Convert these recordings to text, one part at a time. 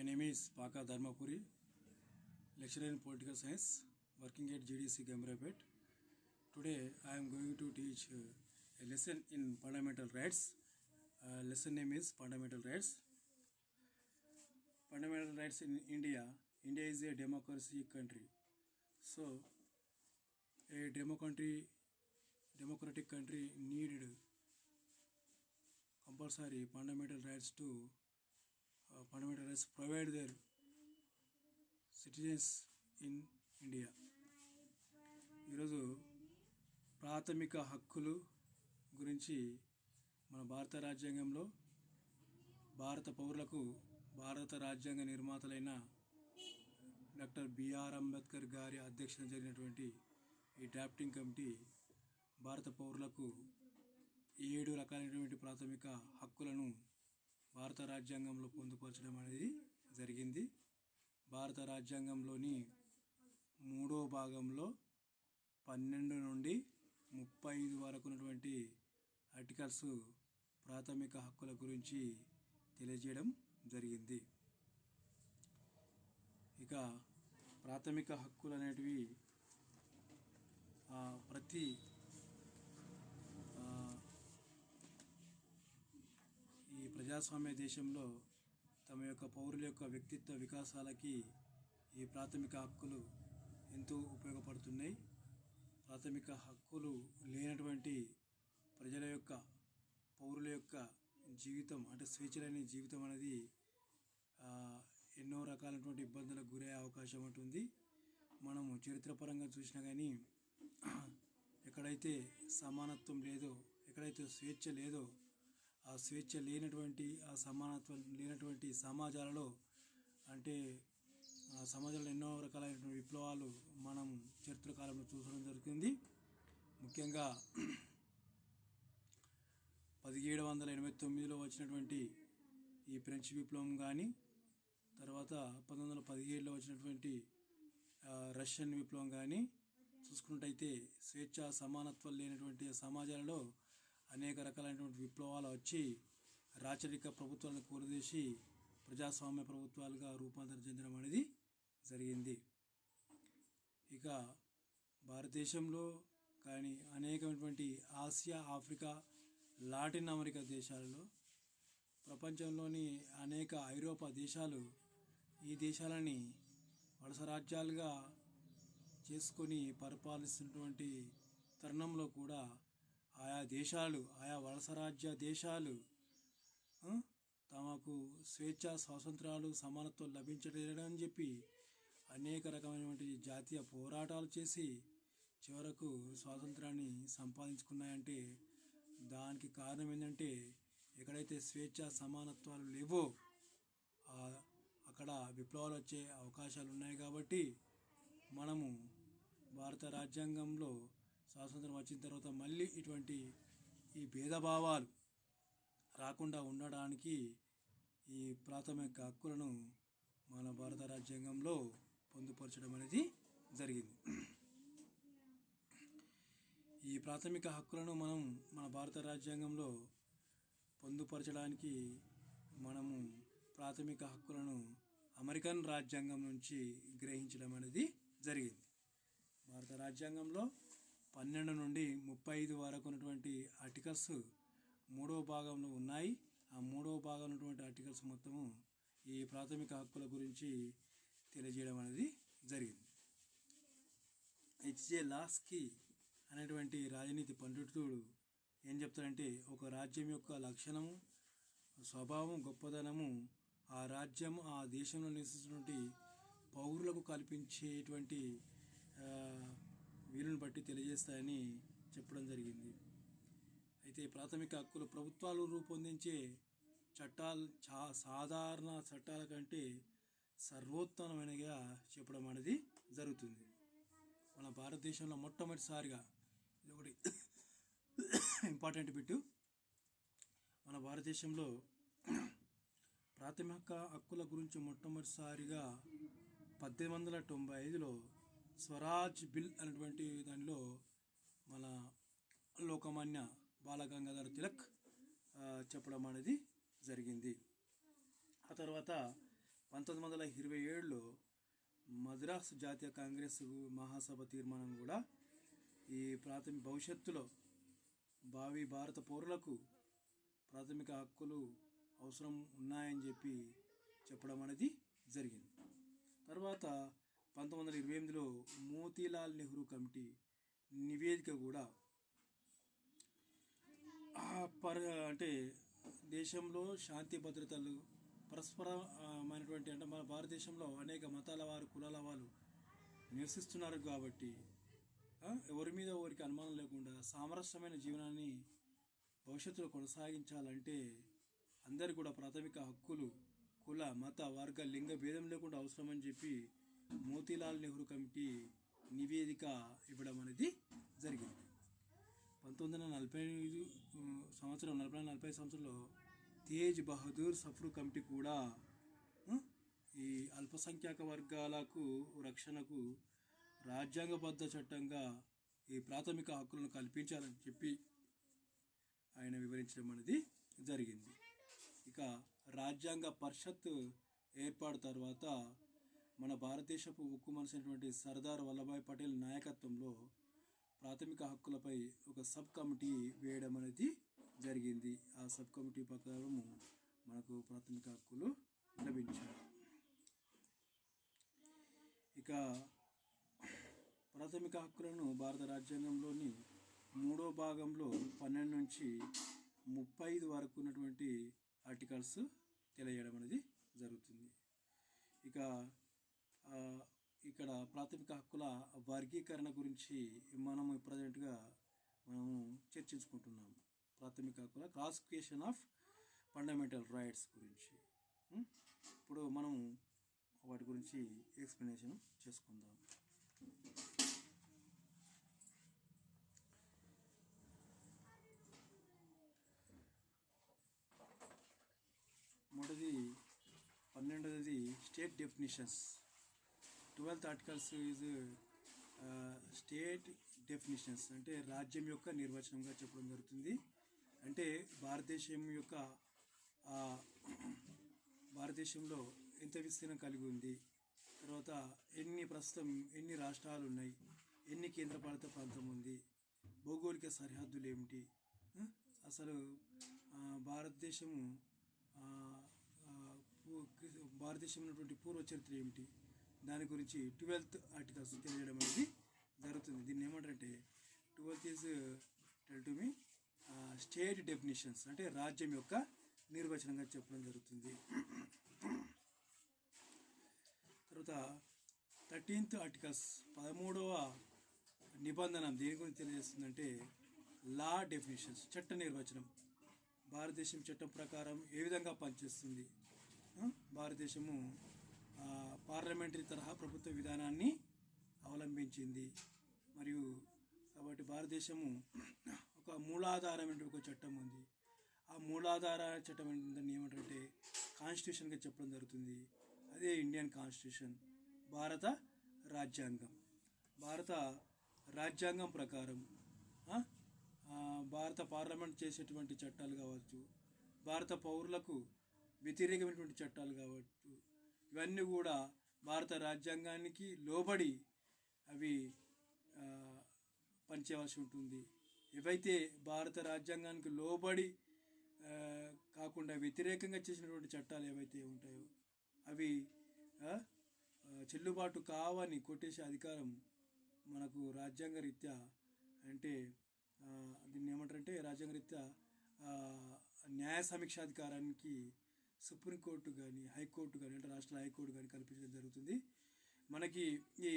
My name is Paka Dharmapuri, lecturer in political science, working at GDC Gambarapet. Today I am going to teach a lesson in fundamental rights. Lesson name is fundamental rights. Fundamental rights in India. India is a democracy country. So a democratic country needed compulsory fundamental rights provide their citizens in India. ఈరోజు ప్రాథమిక హక్కులు గురించి మన భారత రాజ్యాంగంలో భారత పౌరులకు భారత రాజ్యాంగ నిర్మాతలైన డాక్టర్ బిఆర్ అంబేద్కర్ గారి అధ్యక్షతన జరిగినటువంటి ఈ డ్రాఫ్టింగ్ కమిటీ భారత పౌరులకు 7 రకాలైనటువంటి ప్రాథమిక హక్కులను భారత రాజ్యాంగంలో పొందుపరచడం అనేది జరిగింది. భారత రాజ్యాంగంలోని 3వ భాగంలో 12 నుండి 35 వరకు ఉన్నటువంటి ఆర్టికల్స్ ప్రాథమిక హక్కుల గురించి తెలియజేయడం జరిగింది. ఇక ప్రాథమిక హక్కులు అనేటివి ప్రతి ఈ ప్రజాస్వామ్య దేశంలో తమ యొక్క పౌరుల యొక్క వ్యక్తిత్వ వికాసాలకి ఈ ప్రాథమిక హక్కులు ఎంతో ఉపయోగపడుతున్నాయి. ప్రాథమిక హక్కులు లేనటువంటి ప్రజల యొక్క పౌరుల యొక్క జీవితం అంటే స్వేచ్ఛలేని జీవితం అనేది ఎన్నో రకాలైనటువంటి ఇబ్బందులకు గురయ్యే అవకాశం ఉంటుంది. మనము చరిత్రపరంగా చూసినా కానీ ఎక్కడైతే సమానత్వం లేదో, ఎక్కడైతే స్వేచ్ఛ లేదో, ఆ స్వేచ్ఛ లేనటువంటి ఆ సమానత్వం లేనటువంటి సమాజాలలో అంటే ఆ సమాజంలో ఎన్నో రకాలైనటువంటి విప్లవాలు మనం చరిత్ర కాలంలో చూసడం జరుగుతుంది. ముఖ్యంగా 1789లో వచ్చినటువంటి ఈ ఫ్రెంచ్ విప్లవం కానీ, తర్వాత 1917లో వచ్చినటువంటి రష్యన్ విప్లవం కానీ చూసుకున్నట్టయితే స్వేచ్ఛ సమానత్వం లేనటువంటి సమాజాలలో అనేక రకాలైనటువంటి విప్లవాలు వచ్చి రాచరిక ప్రభుత్వాలను కూలదీసి ప్రజాస్వామ్య ప్రభుత్వాలుగా రూపాంతరం చెందడం అనేది జరిగింది. ఇక భారతదేశంలో కానీ అనేకమైనటువంటి ఆసియా, ఆఫ్రికా, లాటిన్ అమెరికా దేశాలలో, ప్రపంచంలోని అనేక ఐరోపా దేశాలు ఈ దేశాలని వలస రాజ్యాలుగా చేసుకొని పరిపాలిస్తున్నటువంటి తరుణంలో కూడా ఆయా వలస రాజ్య దేశాలు తమకు స్వేచ్ఛ, స్వాతంత్రాలు, సమానత్వం లభించలేదని చెప్పి అనేక రకమైనటువంటి జాతీయ పోరాటాలు చేసి చివరకు స్వాతంత్రాన్ని సంపాదించుకున్నాయంటే దానికి కారణం ఏంటంటే ఎక్కడైతే స్వేచ్ఛ, సమానత్వాలు లేవో అక్కడ విప్లవాలు వచ్చే అవకాశాలు ఉన్నాయి. కాబట్టి మనము భారత రాజ్యాంగంలో స్వాతంత్రం వచ్చిన తర్వాత మళ్ళీ ఇటువంటి ఈ భేదభావాలు రాకుండా ఉండడానికి ఈ ప్రాథమిక హక్కులను మన భారత రాజ్యాంగంలో పొందుపరచడం అనేది జరిగింది. ఈ ప్రాథమిక హక్కులను మనం మన భారత రాజ్యాంగంలో పొందుపరచడానికి మనము ప్రాథమిక హక్కులను అమెరికన్ రాజ్యాంగం నుంచి గ్రహించడం అనేది జరిగింది. భారత రాజ్యాంగంలో 12 నుండి 35 వరకు ఉన్నటువంటి ఆర్టికల్స్ 3వ భాగంలో ఉన్నాయి. ఆ 3వ భాగంలో ఉన్నటువంటి ఆర్టికల్స్ మొత్తము ఈ ప్రాథమిక హక్కుల గురించి తెలియజేయడం అనేది జరిగింది. హెచ్జే లాస్కీ అనేటువంటి రాజనీతి పండితుడు ఏం చెప్తాడంటే, ఒక రాజ్యం యొక్క లక్షణము, స్వభావం, గొప్పదనము ఆ రాజ్యము ఆ దేశంలో నివసిస్తున్నటువంటి పౌరులకు కల్పించేటువంటి వీలుని బట్టి తెలియజేస్తాయని చెప్పడం జరిగింది. అయితే ప్రాథమిక హక్కులు ప్రభుత్వాలు రూపొందించే చట్టాలు సాధారణ చట్టాల కంటే సర్వోత్తమమైనగా చెప్పడం అనేది జరుగుతుంది. మన భారతదేశంలో మొట్టమొదటిసారిగా ఇది ఒకటి ఇంపార్టెంట్ బిట్టు, మన భారతదేశంలో ప్రాథమిక హక్కుల గురించి మొట్టమొదటిసారిగా 1895లో స్వరాజ్ బిల్ అనేటువంటి దానిలో మన లోకమాన్య బాలగంగాధర తిలక్ చెప్పడం అనేది జరిగింది. ఆ తర్వాత 1927లో మద్రాసు జాతీయ కాంగ్రెస్ మహాసభ తీర్మానం కూడా ఈ భవిష్యత్తులో భావి భారత పౌరులకు ప్రాథమిక హక్కులు అవసరం ఉన్నాయని చెప్పడం అనేది జరిగింది. తర్వాత 1928లో మోతీలాల్ నెహ్రూ కమిటీ నివేదిక కూడా అంటే దేశంలో శాంతి భద్రతలు పరస్పరమైనటువంటి అంటే మన భారతదేశంలో అనేక మతాల వారు కులాల వాళ్ళు నివసిస్తున్నారు కాబట్టి ఎవరి మీద ఎవరికి అనుమానం లేకుండా సామరస్యమైన జీవనాన్ని భవిష్యత్తులో కొనసాగించాలంటే అందరికీ కూడా ప్రాథమిక హక్కులు కుల మత వర్గ లింగ భేదం లేకుండా అవసరమని చెప్పి మోతీలాల్ నెహ్రూ కమిటీ నివేదిక ఇవ్వడం అనేది జరిగింది. 1945 సంవత్సరంలో తేజ్ బహదూర్ సఫ్రు కమిటీ కూడా ఈ అల్పసంఖ్యాక వర్గాలకు రక్షణకు రాజ్యాంగబద్ధ చట్టంగా ఈ ప్రాథమిక హక్కులను కల్పించాలని చెప్పి ఆయన వివరించడం అనేది జరిగింది. ఇక రాజ్యాంగ పరిషత్ ఏర్పాటు తర్వాత మన భారతదేశపు ఉక్కు మనసైనటువంటి సర్దార్ వల్లభాయ్ పటేల్ నాయకత్వంలో ప్రాథమిక హక్కులపై ఒక సబ్ కమిటీ వేయడం అనేది జరిగింది. ఆ సబ్ కమిటీ ప్రకారం మనకు ప్రాథమిక హక్కులు లభించాయి. ఇక ప్రాథమిక హక్కులను భారత రాజ్యాంగంలోని 3వ భాగంలో 12 నుంచి 35 వరకు ఉన్నటువంటి ఆర్టికల్స్ తెలియజేయడం అనేది జరుగుతుంది. ఇక ఇక్కడ ప్రాథమిక హక్కుల వర్గీకరణ గురించి మనము ప్రజెంట్గా చర్చించుకుంటున్నాము. ప్రాథమిక హక్కుల క్లాసిఫికేషన్ ఆఫ్ ఫండమెంటల్ రైట్స్ గురించి ఇప్పుడు మనం వాటి గురించి ఎక్స్ప్లెనేషన్ చేసుకుందాం. మొదటిది 12ది state definitions. 12th articles is state definitions అంటే రాజ్యం యొక్క నిర్వచనంగా చెప్పడం జరుగుతుంది. అంటే భారతదేశంలో ఎంత విస్తీర్ణం కలిగి ఉంది, తర్వాత ప్రస్తుతం ఎన్ని రాష్ట్రాలు ఉన్నాయి, ఎన్ని కేంద్రపాలిత ప్రాంతం ఉంది, భౌగోళిక సరిహద్దులు ఏమిటి, అసలు భారతదేశంలో ఉన్నటువంటి పూర్వ చరిత్ర ఏమిటి, దాని గురించి 12th ఆర్టికల్స్ తెలియజేయడం అనేది జరుగుతుంది. దీన్ని ఏమంటారంటే 12th is tell to me state definitions అంటే రాజ్యం యొక్క నిర్వచనంగా చెప్పడం జరుగుతుంది. తర్వాత 13th ఆర్టికల్స్ 13వ నిబంధన దేని గురించి తెలియజేస్తుందంటే లా డెఫినిషన్స్ చట్ట నిర్వచనం. భారతదేశం చట్టం ప్రకారం ఏ విధంగా పనిచేస్తుంది, భారతదేశము పార్లమెంటరీ తరహా ప్రభుత్వ విధానాన్ని అవలంబించింది మరియు కాబట్టి భారతదేశము ఒక మూలాధారమైన ఒక చట్టం ఉంది. ఆ మూలాధార చట్టం దాన్ని ఏమంటారంటే కాన్స్టిట్యూషన్గా చెప్పడం జరుగుతుంది. అదే ఇండియన్ కాన్స్టిట్యూషన్, భారత రాజ్యాంగం. భారత రాజ్యాంగం ప్రకారం భారత పార్లమెంట్ చేసేటువంటి చట్టాలు కావచ్చు, భారత పౌరులకు వ్యతిరేకమైనటువంటి చట్టాలు కావచ్చు, ఇవన్నీ కూడా భారత రాజ్యాంగానికి లోబడి అవి పనిచేయవలసి ఉంటుంది. ఏవైతే భారత రాజ్యాంగానికి లోబడి కాకుండా వ్యతిరేకంగా చేసినటువంటి చట్టాలు ఏవైతే ఉంటాయో అవి చెల్లుబాటు కావని కొట్టేసే అధికారం మనకు రాజ్యాంగ రీత్యా అంటే దీన్ని ఏమంటారంటే రాజ్యాంగ రీత్యా న్యాయ సమీక్షాధికారానికి సుప్రీంకోర్టు కానీ హైకోర్టు కానీ అంటే రాష్ట్ర హైకోర్టు కానీ కల్పించడం జరుగుతుంది. మనకి ఈ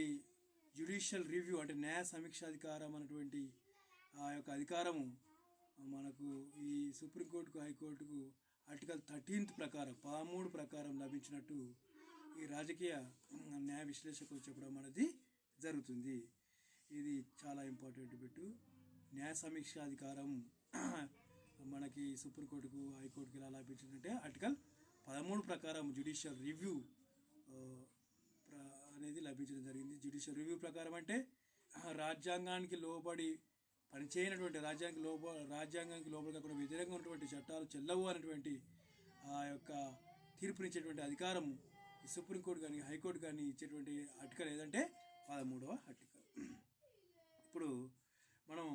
జ్యుడిషియల్ రివ్యూ అంటే న్యాయ సమీక్షాధికారం అనేటువంటి ఆ యొక్క అధికారము మనకు ఈ సుప్రీంకోర్టుకు హైకోర్టుకు ఆర్టికల్ 13th ప్రకారం 13 ప్రకారం లభించినట్టు ఈ రాజకీయ న్యాయ విశ్లేషకులు చెప్పడం అనేది జరుగుతుంది. ఇది చాలా ఇంపార్టెంట్ బిట్టు. న్యాయ సమీక్షాధికారం మనకి సుప్రీంకోర్టుకు హైకోర్టుకు ఎలా లభించిందంటే ఆర్టికల్ 13 ప్రకారం జ్యుడిషియల్ రివ్యూ అనేది లభించడం జరిగింది. జ్యుడిషియల్ రివ్యూ ప్రకారం అంటే రాజ్యాంగానికి లోబడి పనిచేయనటువంటి రాజ్యాంగానికి లోబడి కాకుండా వ్యతిరేకంగా ఉన్నటువంటి చట్టాలు చెల్లవు అనేటువంటి ఆ యొక్క తీర్పునిచ్చేటువంటి అధికారం ఈ సుప్రీంకోర్టు కానీ హైకోర్టు కానీ ఇచ్చేటువంటి ఆర్టికల్ ఏదంటే 13వ ఆర్టికల్. ఇప్పుడు మనం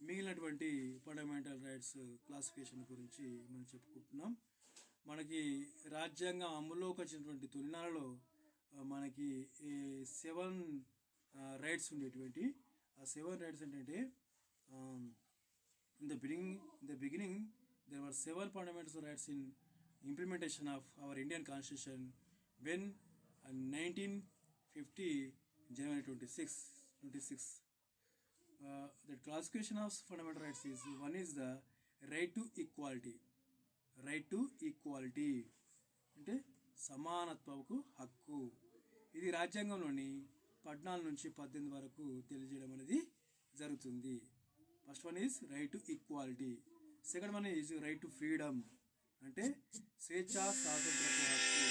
మిగిలినటువంటి ఫండమెంటల్ రైట్స్ క్లాసిఫికేషన్ గురించి మనం చెప్పుకుంటున్నాం. మనకి రాజ్యాంగం అమల్లోకి వచ్చినటువంటి తొలినాళ్ళలో మనకి 7 రైట్స్ ఉండేటువంటి. ఆ 7 రైట్స్ ఏంటంటే in the beginning there were 7 fundamental rights in implementation of our Indian Constitution when 1950 January 26 the classification of fundamental rights is one is the right to equality అంటే సమానత్వపు హక్కు. ఇది రాజ్యాంగంలోని 14 నుంచి 18 వరకు తెలియజేయడం అనేది జరుగుతుంది. First one is right to equality, second one is right to freedom అంటే స్వేచ్ఛ స్వాతంత్రపు హక్కు.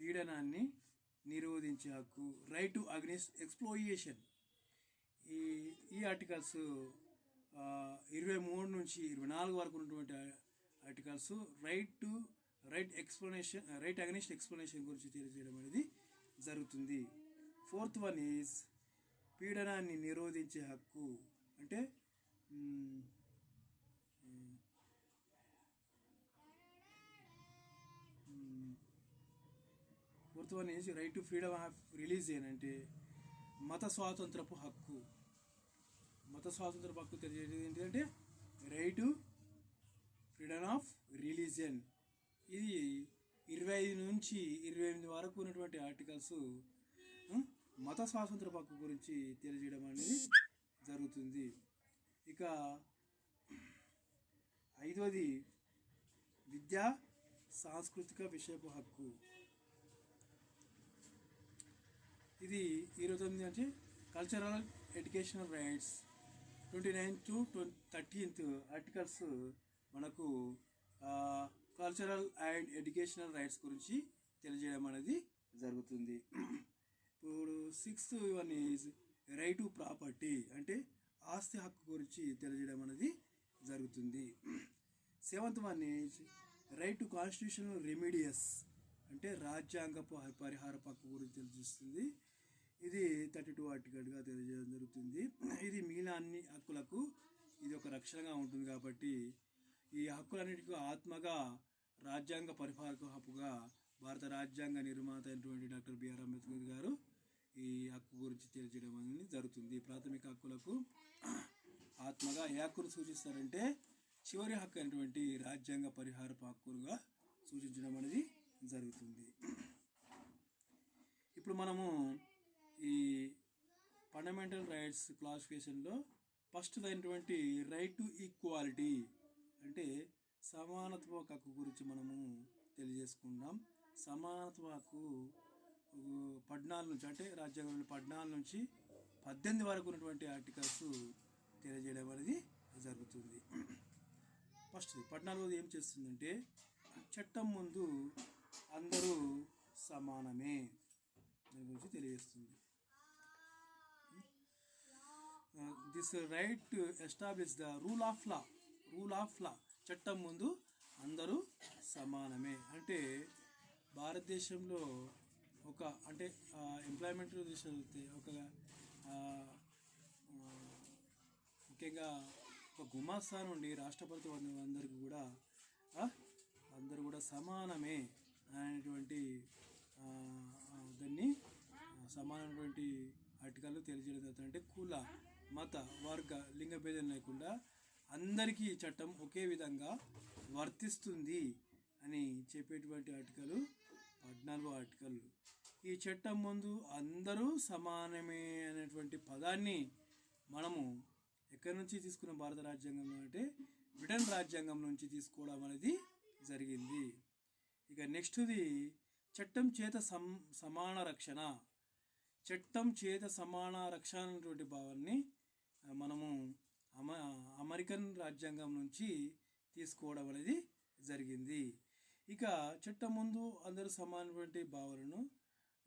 పీడనాన్ని నిరోధించే హక్కు, రైట్ టు అగెన్స్ట్ ఎక్స్ప్లోయిటేషన్. ఈ ఆర్టికల్స్ 23 నుంచి 24 వరకు ఉన్నటువంటి ఆర్టికల్స్ రైట్ అగెన్స్ట్ ఎక్స్ప్లెనేషన్ గురించి తెలియజేయడం అనేది జరుగుతుంది. ఫోర్త్ వన్ ఈజ్ పీడనాన్ని నిరోధించే హక్కు అంటే fourth one is right to freedom of religion అంటే మత స్వాతంత్రపు హక్కు. మత స్వాతంత్రపు హక్కు తెలియజేది ఏంటంటే right to freedom of religion. ఇది 25 నుంచి 28 వరకు ఉన్నటువంటి ఆర్టికల్స్ మత స్వాతంత్రపు హక్కు గురించి తెలియజేయడం అనేది జరుగుతుంది. ఇక 5వది విద్యా సాంస్కృతిక విషయపు హక్కు. ఇది 29 అంటే cultural educational rights. 29 to 30th articles మనకు కల్చరల్ అండ్ ఎడ్యుకేషనల్ రైట్స్ గురించి తెలియజేయడం అనేది జరుగుతుంది. ఇప్పుడు 6th one is right to property అంటే ఆస్తి హక్కు గురించి తెలియజేయడం అనేది జరుగుతుంది. 7th one is right to constitutional remedies అంటే రాజ్యాంగపు పరిహార హక్కు గురించి తెలియజేస్తుంది. ఇది 32 ఆర్టికల్గా తెలియజేయడం జరుగుతుంది. ఇది మిగిలిన అన్ని హక్కులకు ఇది ఒక రక్షణగా ఉంటుంది కాబట్టి ఈ హక్కులన్నిటికీ ఆత్మగా రాజ్యాంగ పరిపాలక హక్కుగా భారత రాజ్యాంగ నిర్మాత అయినటువంటి డాక్టర్ బిఆర్ అంబేద్కర్ గారు ఈ హక్కు గురించి తెలియజేయడం అనేది జరుగుతుంది. ప్రాథమిక హక్కులకు ఆత్మగా ఏ హక్కును సూచిస్తారంటే చివరి హక్కు అయినటువంటి రాజ్యాంగ పరిహార హక్కులుగా సూచించడం అనేది జరుగుతుంది. ఇప్పుడు మనము ఈ ఫండమెంటల్ రైట్స్ క్లాసిఫికేషన్లో ఫస్ట్ అయినటువంటి రైట్ టు ఈక్వాలిటీ అంటే సమానత్వ హక్కు గురించి మనము తెలియజేసుకుందాం. సమానత్వ హక్కు 14 నుంచి అంటే రాజ్యాంగంలో 14 నుంచి 18 వరకు ఉన్నటువంటి ఆర్టికల్స్ తెలియజేయడం అనేది జరుగుతుంది. ఫస్ట్ 14వది ఏం చేస్తుందంటే చట్టం ముందు అందరూ సమానమే దాని గురించి తెలియజేస్తుంది. This right establish the rule of law చట్టం ముందు అందరూ సమానమే అంటే భారతదేశంలో ఒక అంటే ఎంప్లాయ్మెంట్ చూస్తే ఒక ముఖ్యంగా ఒక గుమాస్తా నుండి రాష్ట్రపతి అందరికీ కూడా అందరూ కూడా సమానమే అనేటువంటి దాన్ని సమానమైనటువంటి ఆర్టికల్ తెలియజేయడం జరుగుతుంది. కుల మత వర్గ లింగ భేదం లేకుండా అందరికీ చట్టం ఒకే విధంగా వర్తిస్తుంది అని చెప్పేటువంటి ఆర్టికల్ 14వ ఆర్టికల్. ఈ చట్టం ముందు అందరూ సమానమే అనేటువంటి పదాన్ని మనము ఎక్కడి నుంచి తీసుకున్న భారత రాజ్యాంగం అంటే బ్రిటన్ రాజ్యాంగం నుంచి తీసుకోవడం అనేది జరిగింది. ఇక నెక్స్ట్ది చట్టం చేత సమాన రక్షణ. చట్టం చేత సమాన రక్షణ అనేటువంటి భావాన్ని మనము అమెరికన్ రాజ్యాంగం నుంచి తీసుకోవడం అనేది జరిగింది. ఇక చట్టం ముందు అందరూ సమానమైన భావనను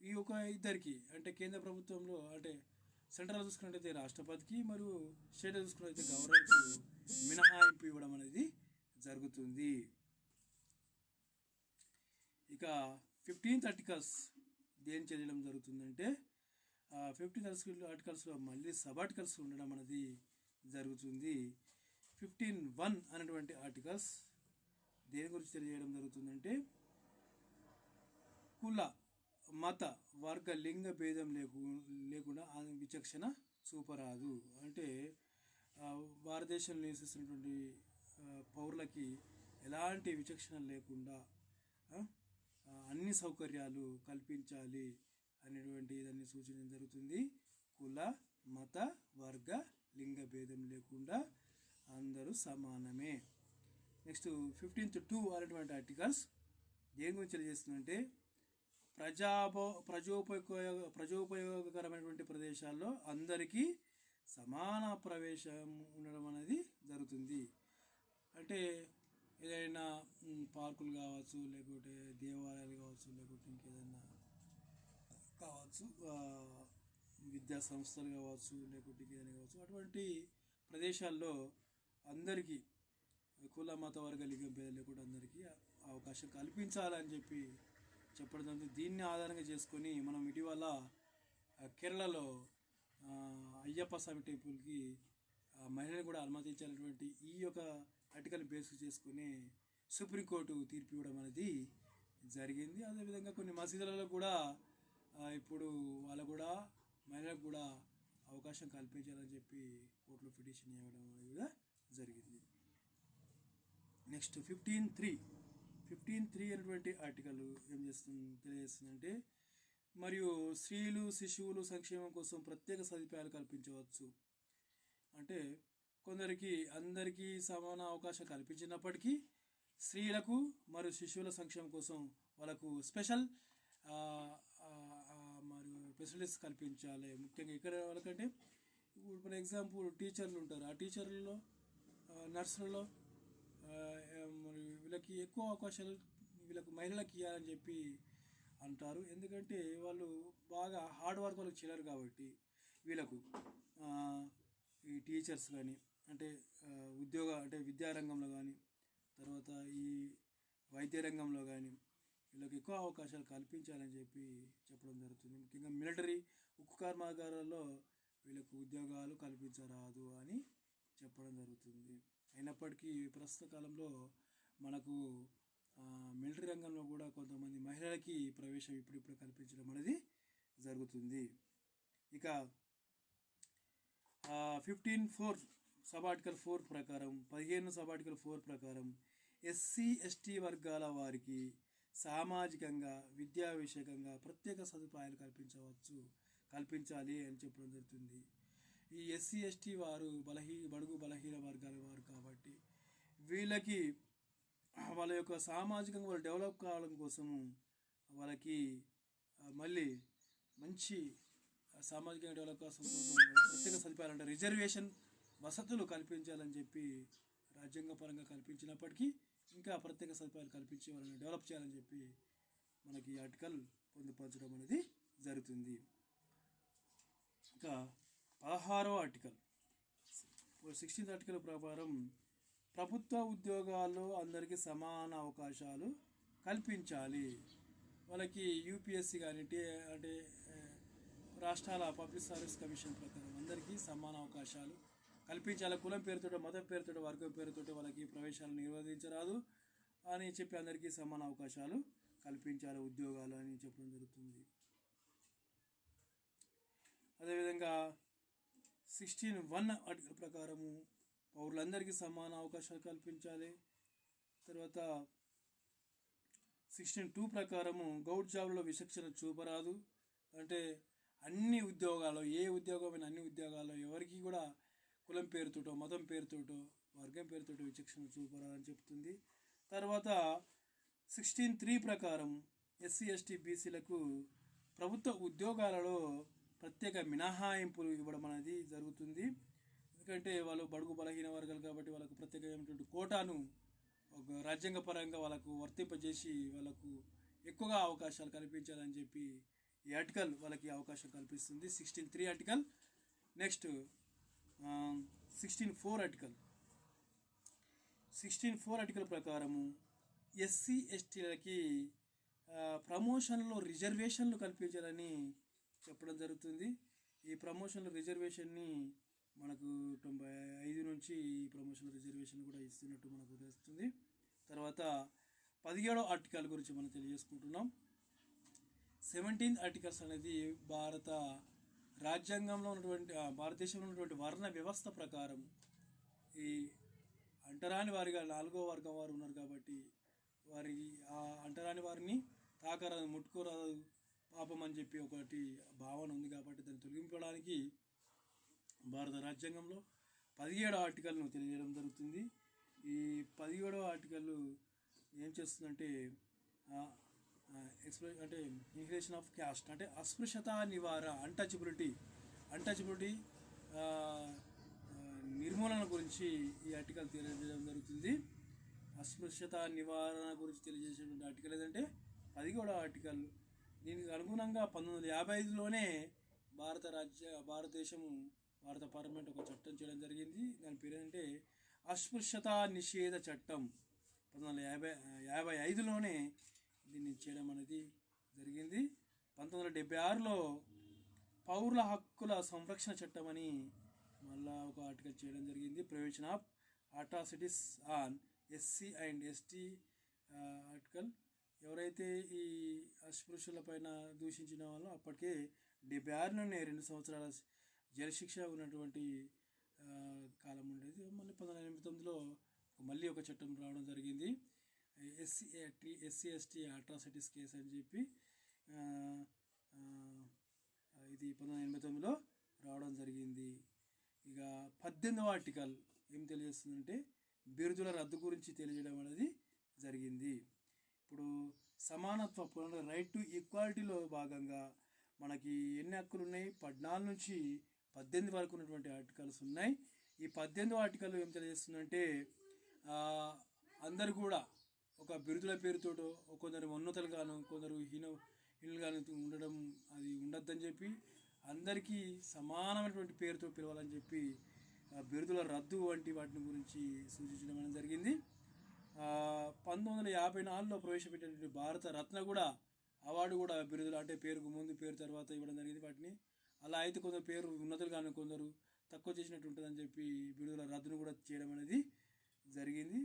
ఈ ఒక ఇద్దరికి అంటే కేంద్ర ప్రభుత్వంలో అంటే సెంట్రల్ చూసుకున్నట్టయితే రాష్ట్రపతికి మరియు స్టేట్ చూసుకున్నట్టయితే గవర్నర్కు మినహాయింపు ఇవ్వడం అనేది జరుగుతుంది. ఇక 15th ఆర్టికల్స్ దేని చేయడం జరుగుతుందంటే 15th ఆర్టికల్స్లో మళ్ళీ సబ్ ఆర్టికల్స్ ఉండడం అనేది జరుగుతుంది. 15(1) అనేటువంటి ఆర్టికల్స్ దేని గురించి తెలియజేయడం జరుగుతుందంటే కుల మత వర్గ లింగ భేదం లేకుండా విచక్షణ చూపరాదు. అంటే భారతదేశంలో నివసిస్తున్నటువంటి పౌరులకి ఎలాంటి విచక్షణ లేకుండా అన్ని సౌకర్యాలు కల్పించాలి అనేటువంటి దాన్ని సూచించడం జరుగుతుంది. కుల మత వర్గ లింగ భేదం లేకుండా అందరూ సమానమే. నెక్స్ట్ 15(2) అనేటువంటి ఆర్టికల్స్ దేని గురించి తెలియజేస్తుందంటే ప్రజోపయోగకరమైనటువంటి ప్రదేశాల్లో అందరికీ సమాన ప్రవేశం ఉండడం అనేది జరుగుతుంది. అంటే ఏదైనా పార్కులు కావచ్చు, లేకపోతే దేవాలయాలు కావచ్చు, లేకపోతే ఇంకేదైనా కావచ్చు, విద్యా సంస్థలు కావచ్చు, లేకపోతే ఇంకేదైనా కావచ్చు, అటువంటి ప్రదేశాల్లో అందరికీ కుల మత వర్గ లింగ భేదం లేకుండా అందరికీ అవకాశం కల్పించాలని చెప్పి చెప్పడం జరుగుతుంది. దీన్ని ఆధారంగా చేసుకొని మనం ఇటీవల కేరళలో అయ్యప్ప స్వామి టెంపుల్కి మహిళలు కూడా అనుమతించాలనేటువంటి ఈ యొక్క ఆర్టికల్ బేస్ చేసుకుని సుప్రీంకోర్టు తీర్పు ఇవ్వడం అనేది జరిగింది. అదేవిధంగా కొన్ని మసీదులలో కూడా ఇప్పుడు వాళ్ళు కూడా మహిళలకు కూడా అవకాశం కల్పించాలని చెప్పి కోర్టులో పిటిషన్ ఇవ్వడం అనేది కూడా జరిగింది. నెక్స్ట్ 15(3) అనేటువంటి ఆర్టికల్ ఏం తెలియజేస్తుందంటే మరియు స్త్రీలు శిశువులు సంక్షేమం కోసం ప్రత్యేక సదుపాయాలు కల్పించవచ్చు. అంటే కొందరికి అందరికీ సమాన అవకాశం కల్పించినప్పటికీ స్త్రీలకు మరియు శిశువుల సంక్షేమం కోసం వాళ్ళకు స్పెషల్ మరియు ఫెసిలిటీస్ కల్పించాలి. ముఖ్యంగా ఇక్కడ వాళ్ళకంటే ఇప్పుడు ఫర్ ఎగ్జాంపుల్ టీచర్లు ఉంటారు, ఆ టీచర్లలో నర్సులలో మరి వీళ్ళకి ఎక్కువ అవకాశాలు వీళ్ళకు మహిళలకు ఇవ్వాలని చెప్పి అంటారు. ఎందుకంటే వాళ్ళు బాగా హార్డ్ వర్క్ వాళ్ళకి చేయలేరు కాబట్టి వీళ్ళకు ఈ టీచర్స్ కానీ అంటే అంటే విద్యారంగంలో కానీ తర్వాత ఈ వైద్య రంగంలో కానీ వీళ్ళకి ఎక్కువ అవకాశాలు కల్పించాలని చెప్పి చెప్పడం జరుగుతుంది. ముఖ్యంగా మిలిటరీ ఉక్కు కర్మాగారాల్లో వీళ్ళకు ఉద్యోగాలు కల్పించరాదు అని చెప్పడం జరుగుతుంది. అయినప్పటికీ ప్రస్తుత కాలంలో మనకు మిలిటరీ రంగంలో కూడా కొంతమంది మహిళలకి ప్రవేశం ఇప్పుడిప్పుడు కల్పించడం అనేది జరుగుతుంది. ఇక 15(4) సబ్ ఆర్టికల్ 4 ప్రకారం 15 సబ్ ఆర్టికల్ 4 ప్రకారం ఎస్సీ ఎస్టీ వర్గాల వారికి సామాజికంగా విద్యా విషయకంగా ప్రత్యేక సదుపాయాలు కల్పించాలి అని చెప్పడం జరుగుతుంది. ఈ ఎస్సీ ఎస్టీ వారు బడుగు బలహీన వర్గాల వారు కాబట్టి వీళ్ళకి వాళ్ళ యొక్క సామాజికంగా వాళ్ళు డెవలప్ కావడం కోసము వాళ్ళకి మళ్ళీ మంచి సామాజికంగా డెవలప్ కోసం ప్రత్యేక సదుపాయాలు అంటే రిజర్వేషన్ వసతులు కల్పించాలని చెప్పి రాజ్యాంగపరంగా కల్పించినప్పటికీ ఇంకా ప్రత్యేక సదుపాయాలు కల్పించి వాళ్ళని డెవలప్ చేయాలని చెప్పి మనకి ఈ ఆర్టికల్ పొందుపరచడం అనేది జరుగుతుంది. ఇంకా 16వ ఆర్టికల్ 16th ఆర్టికల్ ప్రకారం ప్రభుత్వ ఉద్యోగాల్లో అందరికీ సమాన అవకాశాలు కల్పించాలి. వాళ్ళకి యూపీఎస్సీ కానీ అంటే రాష్ట్రాల పబ్లిక్ సర్వీస్ కమిషన్ ప్రకారం అందరికీ సమాన అవకాశాలు కల్పించాలి. కులం పేరుతో మతం పేరుతో వర్గం పేరుతో వాళ్ళకి ప్రవేశాలు నిర్వహించరాదు అని చెప్పి అందరికీ సమాన అవకాశాలు కల్పించాలి ఉద్యోగాలు అని చెప్పడం జరుగుతుంది. అదేవిధంగా 16(1) ఆర్టికల్ ప్రకారము పౌరులందరికీ సమాన అవకాశాలు కల్పించాలి. తర్వాత 16(2) ప్రకారము గౌట్ జాబ్లో విచక్షణ చూపరాదు. అంటే అన్ని ఉద్యోగాల్లో ఏ ఉద్యోగమైనా అన్ని ఉద్యోగాల్లో ఎవరికి కూడా కులం పేరుతోటో మతం పేరుతోటో వర్గం పేరుతోటో విచక్షణ చూపరాదని చెప్తుంది. తర్వాత 16(3) ప్రకారం ఎస్సీ ఎస్టీ బీసీలకు ప్రభుత్వ ఉద్యోగాలలో ప్రత్యేక మినహాయింపులు ఇవ్వడం అనేది జరుగుతుంది. ఎందుకంటే వాళ్ళు బడుగు బలహీన వర్గాలు కాబట్టి వాళ్ళకు ప్రత్యేకమైనటువంటి కోటాను ఒక రాజ్యాంగ పరంగా వాళ్ళకు వర్తింపజేసి వాళ్ళకు ఎక్కువగా అవకాశాలు కల్పించాలని చెప్పి ఈ ఆర్టికల్ వాళ్ళకి అవకాశం కల్పిస్తుంది. 16(3) ఆర్టికల్. Next 16(4) article. 16(4) ఆర్టికల్ ప్రకారము ఎస్సీ ఎస్టీలకి ప్రమోషన్లో రిజర్వేషన్లు కల్పించాలని చెప్పడం జరుగుతుంది. ఈ ప్రమోషన్ల రిజర్వేషన్ని మనకు 95 నుంచి ఈ ప్రమోషన్ల రిజర్వేషన్ కూడా ఇస్తున్నట్టు మనకు తెలుస్తుంది. తర్వాత 17వ ఆర్టికల్ గురించి మనం తెలియజేసుకుంటున్నాం. 17th ఆర్టికల్స్ అనేది భారత రాజ్యాంగంలో ఉన్నటువంటి భారతదేశంలో ఉన్నటువంటి వర్ణ వ్యవస్థ ప్రకారం ఈ అంటరాని వారిగా 4వ వర్గం వారు ఉన్నారు కాబట్టి వారికి ఆ అంటరాని వారిని తాకరాదు ముట్టుకోరాదు పాపం అని చెప్పి ఒకటి భావన ఉంది కాబట్టి దాన్ని తొలగింపడానికి భారత రాజ్యాంగంలో 17వ ఆర్టికల్ను తెలియజేయడం జరుగుతుంది. ఈ 17వ ఆర్టికల్ ఏం చేస్తుందంటే అంటే ఇన్హిలేషన్ ఆఫ్ క్యాస్ట్ అంటే అస్పృశ్యత నివారణ అన్టచబిలిటీ నిర్మూలన గురించి ఈ ఆర్టికల్ తెలియజేయడం జరుగుతుంది. అస్పృశ్యత నివారణ గురించి తెలియజేసేటువంటి ఆర్టికల్ ఏదంటే 17వ ఆర్టికల్. దీనికి అనుగుణంగా 1955లోనే భారత పార్లమెంట్ ఒక చట్టం చేయడం జరిగింది. దాని పేరు ఏంటంటే అస్పృశ్యత నిషేధ చట్టం. 1955లోనే దీన్ని చేయడం అనేది జరిగింది. 1976లో పౌరుల హక్కుల సంరక్షణ చట్టం అని మళ్ళా ఒక ఆర్టికల్ చేయడం జరిగింది. Prevention of atrocities on SC and ST article. ఎవరైతే ఈ అస్పృశ్యుల పైన దూషించిన వాళ్ళు అప్పటికే 76లోనే 2 సంవత్సరాల జైలు శిక్ష ఉన్నటువంటి కాలం ఉండేది. మళ్ళీ 1989లో మళ్ళీ ఒక చట్టం రావడం జరిగింది. ఎస్సీ ఎస్టీ అట్రాసిటీస్ కేసు అని చెప్పి ఇది 1989లో రావడం జరిగింది. ఇక 18వ ఆర్టికల్ ఏం తెలియజేస్తుందంటే బిరుదుల రద్దు గురించి తెలియజేయడం అనేది జరిగింది. ఇప్పుడు సమానత్వ రైట్ టు ఈక్వాలిటీలో భాగంగా మనకి ఎన్ని హక్కులు ఉన్నాయి? 14 నుంచి 18 వరకు ఉన్నటువంటి ఆర్టికల్స్ ఉన్నాయి. ఈ 18వ ఆర్టికల్ ఏం తెలియజేస్తుందంటే అందరు కూడా ఒక బిరుదుల పేరుతోటో కొందరు ఉన్నతులుగాను కొందరు హీనులుగాను ఉండడం అది ఉండద్దని చెప్పి అందరికీ సమానమైనటువంటి పేరుతో పిలవాలని చెప్పి బిరుదుల రద్దు వంటి వాటిని గురించి సూచించడం అనేది జరిగింది. 1954లో ప్రవేశపెట్టినటువంటి భారత రత్న కూడా అవార్డు కూడా బిరుదులు అంటే పేరుకు ముందు పేరు తర్వాత ఇవ్వడం జరిగింది వాటిని. అలా అయితే కొందరు పేరు ఉన్నతులు కానీ కొందరు తక్కువ చేసినట్టు ఉంటుందని చెప్పి బిరుదుల రద్దును కూడా చేయడం అనేది జరిగింది.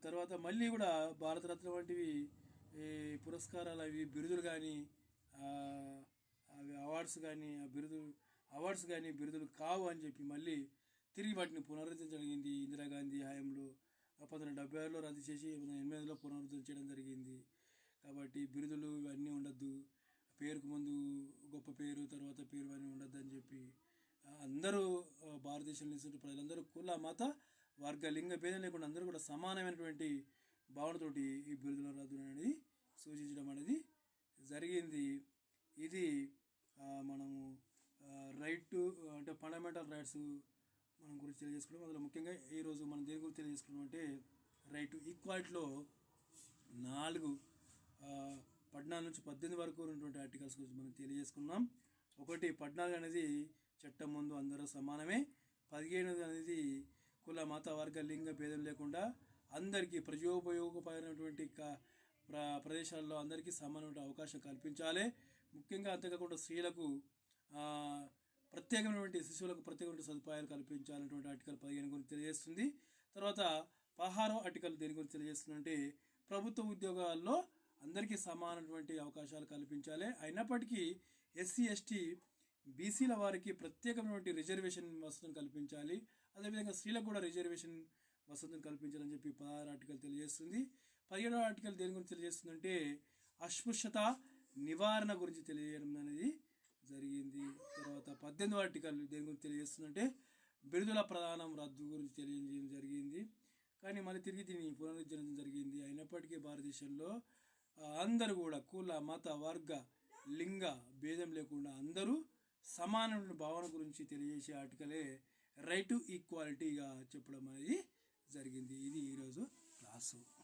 తర్వాత మళ్ళీ కూడా భారతరత్న వంటివి పురస్కారాలు అవి బిరుదులు కానీ అవి అవార్డ్స్ కానీ బిరుదులు కావు అని చెప్పి మళ్ళీ తిరిగి వాటిని పునరుద్ధరించడం జరిగింది. ఇందిరాగాంధీ హయాంలో 1976లో రద్దు చేసి 1988లో పునరుద్ధరించడం జరిగింది. కాబట్టి బిరుదులు ఇవన్నీ ఉండద్దు, పేరుకు ముందు గొప్ప పేరు తర్వాత పేరు అని ఉండద్దు అని చెప్పి అందరూ భారతదేశంలో నివసించే ప్రజలందరూ కుల మత వర్గ లింగ భేదం లేకుండా అందరూ కూడా సమానమైనటువంటి భావనతోటి ఈ బిరుదుల రద్దు అనేది సూచించడం అనేది జరిగింది. ఇది మనము రైట్ టు అంటే ఫండమెంటల్ రైట్స్ మనం గురించి తెలియజేసుకున్నాం. అందులో ముఖ్యంగా ఈరోజు మనం దేని గురించి తెలియజేసుకున్నాం అంటే రైట్ టు ఈక్వాలిటీలో 14 నుంచి 18 వరకు ఉన్నటువంటి ఆర్టికల్స్ గురించి మనం తెలియజేసుకున్నాం. 14 అనేది చట్టం ముందు అందరూ సమానమే. 15 అనేది కుల మత వర్గ లింగ భేదం లేకుండా అందరికీ ప్రజోపయోగపడినటువంటి ప్రదేశాల్లో అందరికీ సమానమైన అవకాశం కల్పించాలి. ముఖ్యంగా అంతేకాకుండా స్త్రీలకు ప్రత్యేకమైనటువంటి శిశువులకు ప్రత్యేకమైన సదుపాయాలు కల్పించాలనేటువంటి ఆర్టికల్ 15 గురించి తెలియజేస్తుంది. తర్వాత 16వ ఆర్టికల్ దేని గురించి తెలియజేస్తుందంటే ప్రభుత్వ ఉద్యోగాల్లో అందరికీ సమానమైనటువంటి అవకాశాలు కల్పించాలి. అయినప్పటికీ ఎస్సీ ఎస్టీ బీసీల వారికి ప్రత్యేకమైనటువంటి రిజర్వేషన్ వసతులను కల్పించాలి. అదేవిధంగా స్త్రీలకు కూడా రిజర్వేషన్ వసతులను కల్పించాలని చెప్పి 16వ ఆర్టికల్ తెలియజేస్తుంది. 17వ ఆర్టికల్ దేని గురించి తెలియజేస్తుందంటే అస్పృశ్యత నివారణ గురించి తెలియజేయడం అనేది జరిగింది. తర్వాత 18వ ఆర్టికల్ దేని గురించి తెలియజేస్తుందంటే బిరుదుల ప్రదానం రద్దు గురించి తెలియజేయడం జరిగింది. కానీ మళ్ళీ తిరిగి దీన్ని పునరుద్ధరించడం జరిగింది. అయినప్పటికీ భారతదేశంలో అందరూ కూడా కుల మత వర్గ లింగ భేదం లేకుండా అందరూ సమానమైన భావన గురించి తెలియజేసే ఆర్టికలే రైట్ టు ఈక్వాలిటీగా చెప్పడం అనేది క్లాసు.